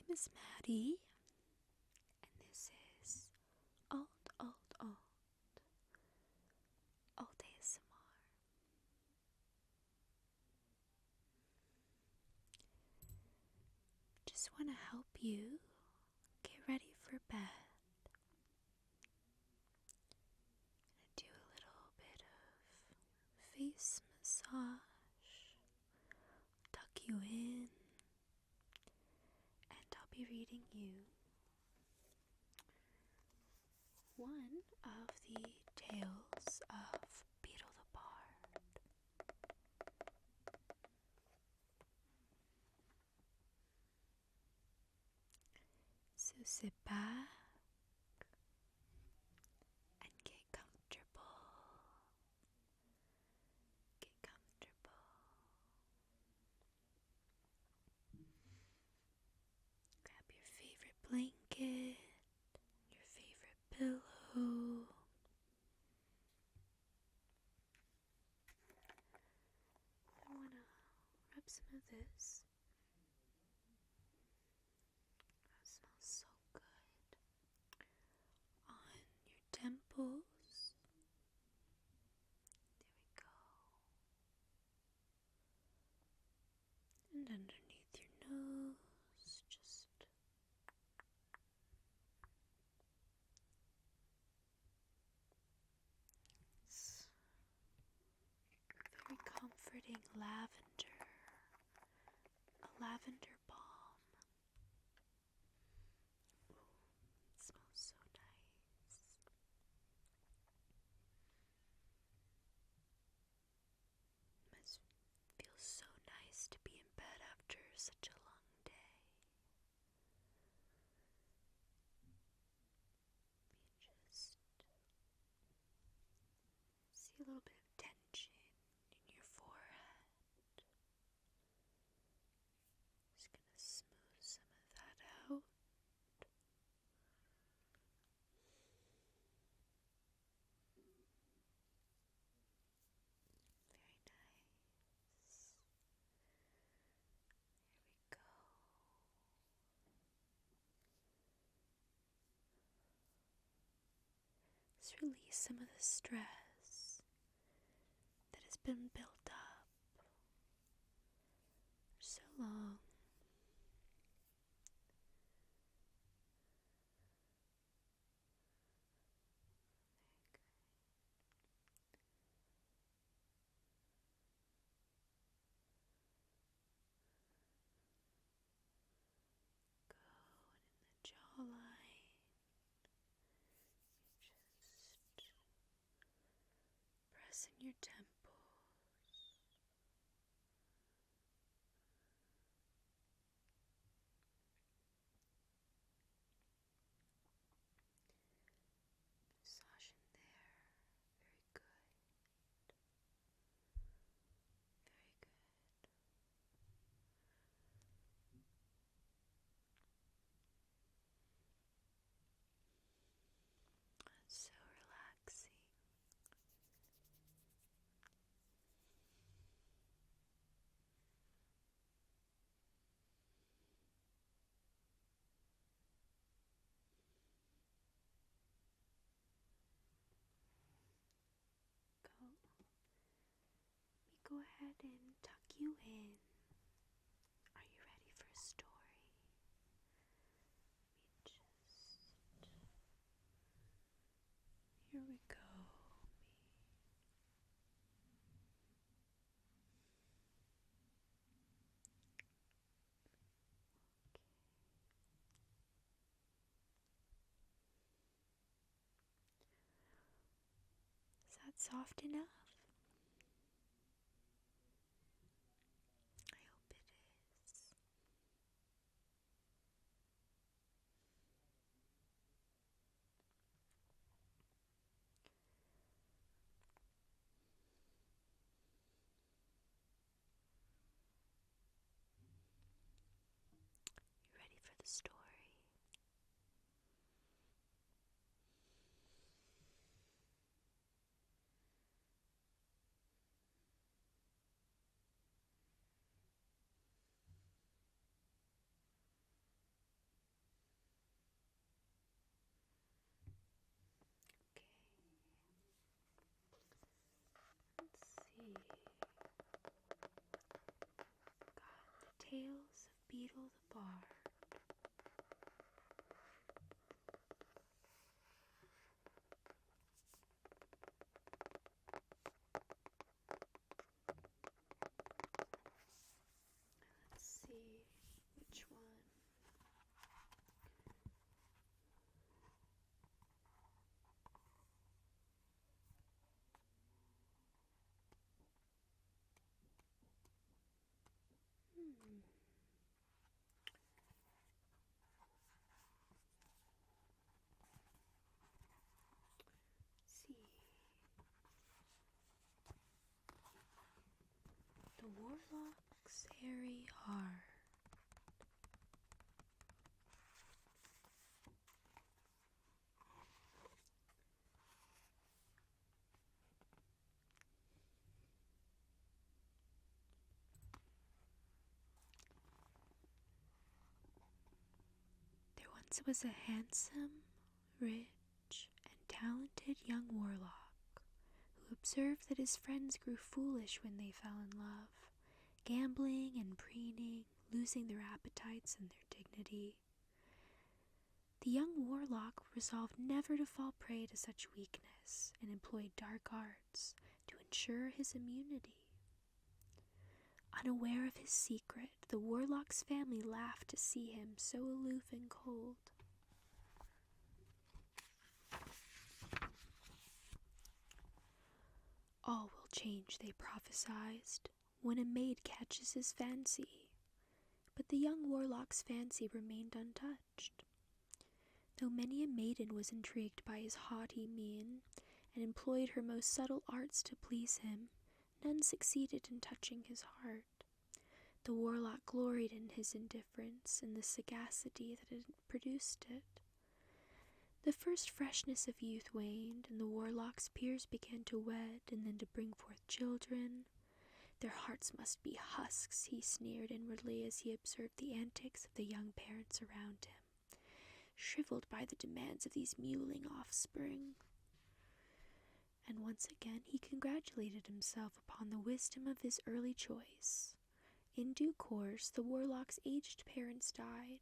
name is Madi, and this is AltAsmr. Just want to help you get ready for bed. Do a little bit of face massage, tuck you in, and I'll be reading you one of the tales of Beatle the Bard. So sit back and get comfortable. Get comfortable. Grab your favorite blanket, your favorite pillow. I want to rub some of this. That smells so good. On your temples. There we go. And underneath your nose, just it's very comforting lavender, a lavender balm. Ooh, it smells so nice. Must feel so nice to be in bed after such a long day. You just see a little bit of tension in your forehead. Just gonna smooth some of that out. Very nice. Here we go. Let's release some of the stress that has been built up for so long. Go in the jawline. Just pressing your temples. Massage in there. Very good. Very good. That's so relaxing. Go ahead and tuck you in. Are you ready for a story? Here we go. Is that soft enough? I hope it is. You ready for the story? Tales of Beatle the Bard. Let's see which one. See. The Warlock's Hairy Heart. There once was a handsome, rich, and talented young warlock who observed that his friends grew foolish when they fell in love, gambling and preening, losing their appetites and their dignity. The young warlock resolved never to fall prey to such weakness and employed dark arts to ensure his immunity. Unaware of his secret, the warlock's family laughed to see him so aloof and cold. All will change, they prophesied, when a maid catches his fancy. But the young warlock's fancy remained untouched. Though many a maiden was intrigued by his haughty mien, and employed her most subtle arts to please him, none succeeded in touching his heart. The warlock gloried in his indifference and the sagacity that had produced it. The first freshness of youth waned, and the warlock's peers began to wed and then to bring forth children. Their hearts must be husks, he sneered inwardly as he observed the antics of the young parents around him, shriveled by the demands of these mewling offspring. And once again he congratulated himself upon the wisdom of his early choice. In due course, the warlock's aged parents died.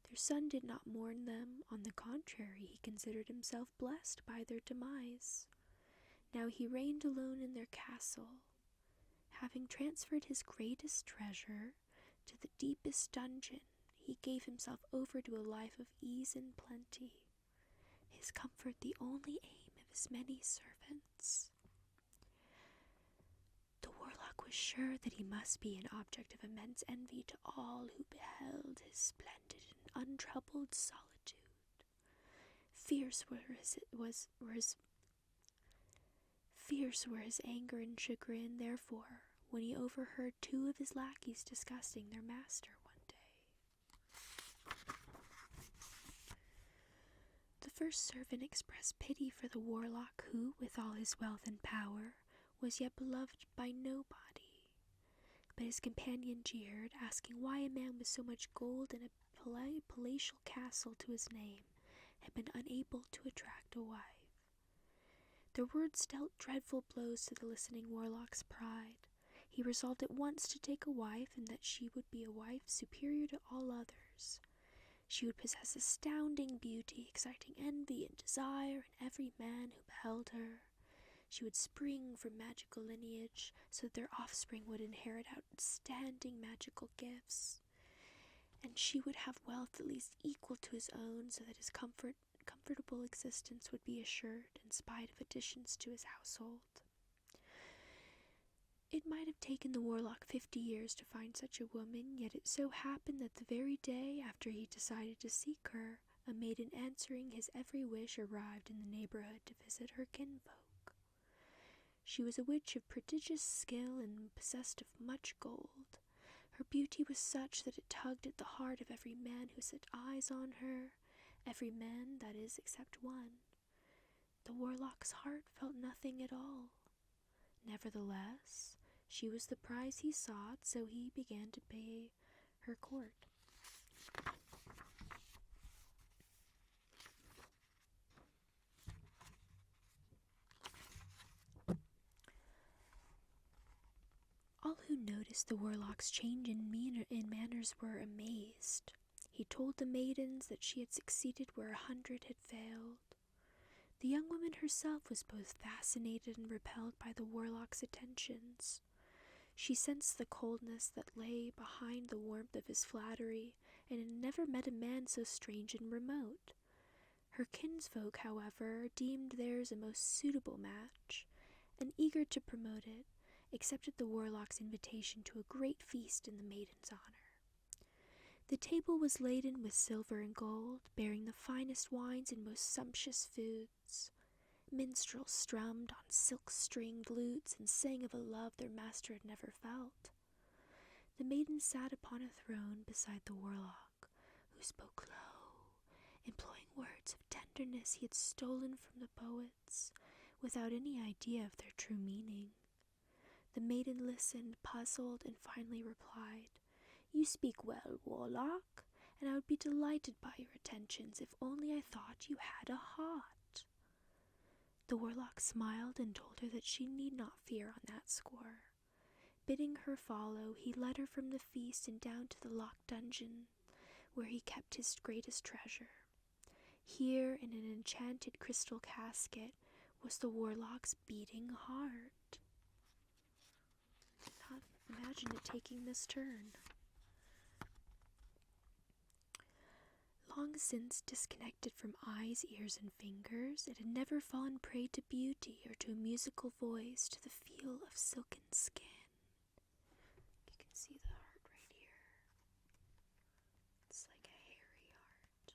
Their son did not mourn them. On the contrary, he considered himself blessed by their demise. Now he reigned alone in their castle. Having transferred his greatest treasure to the deepest dungeon, he gave himself over to a life of ease and plenty, his comfort the only aim of his many servants. The warlock was sure that he must be an object of immense envy to all who beheld his splendid and untroubled solitude. Fierce were his anger and chagrin, therefore, when he overheard two of his lackeys discussing their master one day. The first servant expressed pity for the warlock who, with all his wealth and power, was yet beloved by nobody. But his companion jeered, asking why a man with so much gold and a palatial castle to his name had been unable to attract a wife. Their words dealt dreadful blows to the listening warlock's pride. He resolved at once to take a wife, and that she would be a wife superior to all others. She would possess astounding beauty, exciting envy and desire in every man who beheld her. She would spring from magical lineage, so that their offspring would inherit outstanding magical gifts. And she would have wealth at least equal to his own, so that his comfortable existence would be assured in spite of additions to his household. It might have taken the warlock 50 years to find such a woman, yet it so happened that the very day after he decided to seek her, a maiden answering his every wish arrived in the neighborhood to visit her kinfolk. She was a witch of prodigious skill and possessed of much gold. Her beauty was such that it tugged at the heart of every man who set eyes on her, every man, that is, except one. The warlock's heart felt nothing at all. Nevertheless, she was the prize he sought, so he began to pay her court. All who noticed the warlock's change in manners were amazed. He told the maidens that she had succeeded where 100 had failed. The young woman herself was both fascinated and repelled by the warlock's attentions. She sensed the coldness that lay behind the warmth of his flattery, and had never met a man so strange and remote. Her kinsfolk, however, deemed theirs a most suitable match, and eager to promote it, accepted the warlock's invitation to a great feast in the maiden's honor. The table was laden with silver and gold, bearing the finest wines and most sumptuous foods. Minstrels strummed on silk-stringed lutes and sang of a love their master had never felt. The maiden sat upon a throne beside the warlock, who spoke low, employing words of tenderness he had stolen from the poets, without any idea of their true meaning. The maiden listened, puzzled, and finally replied, "You speak well, Warlock, and I would be delighted by your attentions if only I thought you had a heart." The warlock smiled and told her that she need not fear on that score. Bidding her follow, he led her from the feast and down to the locked dungeon, where he kept his greatest treasure. Here, in an enchanted crystal casket, was the warlock's beating heart. I did not imagine it taking this turn. Long since disconnected from eyes, ears, and fingers, it had never fallen prey to beauty or to a musical voice, to the feel of silken skin. You can see the heart right here. It's like a hairy heart.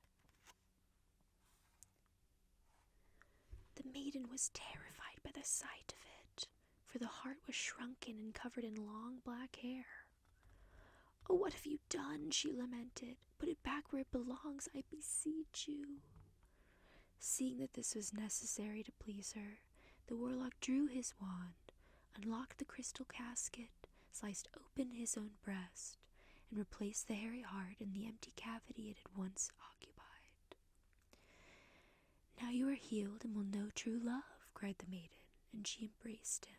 The maiden was terrified by the sight of it, for the heart was shrunken and covered in long black hair. "Oh, what have you done?" she lamented. "Put it back where it belongs, I beseech you." Seeing that this was necessary to please her, the warlock drew his wand, unlocked the crystal casket, sliced open his own breast, and replaced the hairy heart in the empty cavity it had once occupied. "Now you are healed and will know true love," cried the maiden, and she embraced him.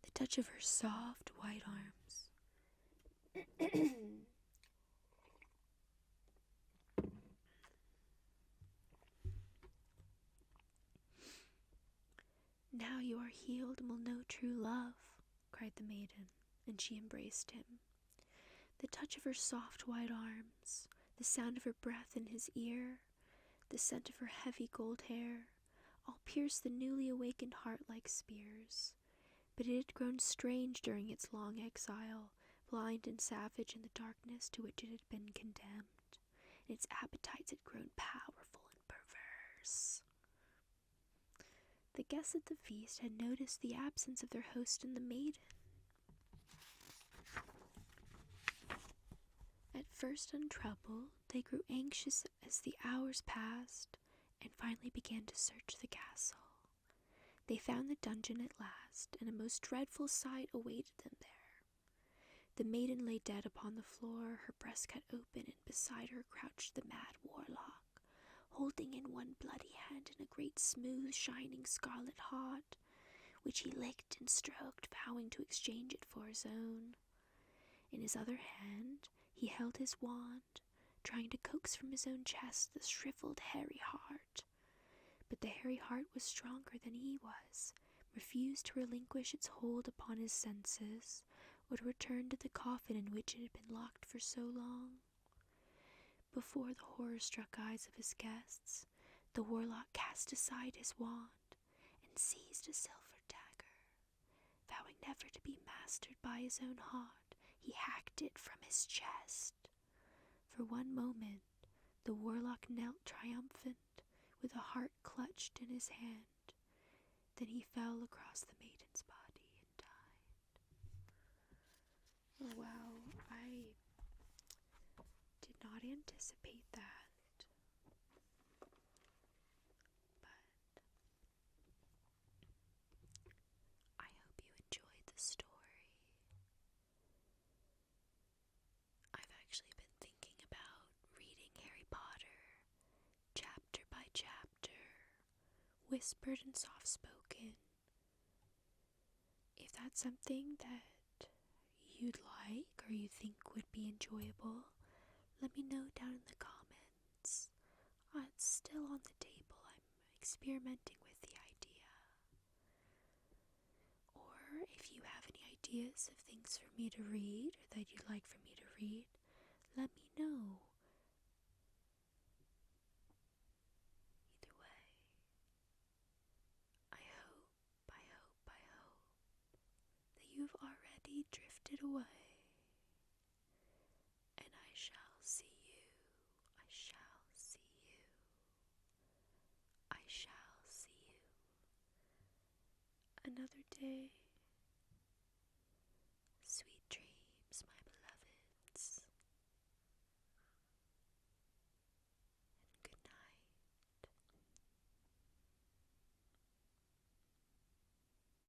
The touch of her soft, white arms "Now you are healed and will know true love," cried the maiden, and she embraced him. The touch of her soft white arms, the sound of her breath in his ear, the scent of her heavy gold hair, all pierced the newly awakened heart like spears. But it had grown strange during its long exile, blind and savage in the darkness to which it had been condemned, and its appetites had grown powerful and perverse. The guests at the feast had noticed the absence of their host and the maiden. At first untroubled, they grew anxious as the hours passed, and finally began to search the castle. They found the dungeon at last, and a most dreadful sight awaited them there. The maiden lay dead upon the floor, her breast cut open, and beside her crouched the mad warlock, holding in one bloody hand in a great smooth, shining scarlet heart, which he licked and stroked, vowing to exchange it for his own. In his other hand he held his wand, trying to coax from his own chest the shriveled, hairy heart. But the hairy heart was stronger than he was, refused to relinquish its hold upon his senses, or to return to the coffin in which it had been locked for so long. Before the horror-struck eyes of his guests, the warlock cast aside his wand and seized a silver dagger. Vowing never to be mastered by his own heart, he hacked it from his chest. For one moment, the warlock knelt triumphant, with a heart clutched in his hand. Then he fell across the maiden's body and died. Oh wow, I did not anticipate that. But I hope you enjoyed the story. I've actually been thinking about reading Harry Potter chapter by chapter, whispered and soft-spoken. If that that something that you'd like or you think would be enjoyable, let me know down in the comments. It's still on the table. I'm experimenting with the idea. Or if you have any ideas of things for me to read or that you'd like for me to read, let me know. Either way, I hope that you've already drifted away. And I shall see you. I shall see you. I shall see you another day.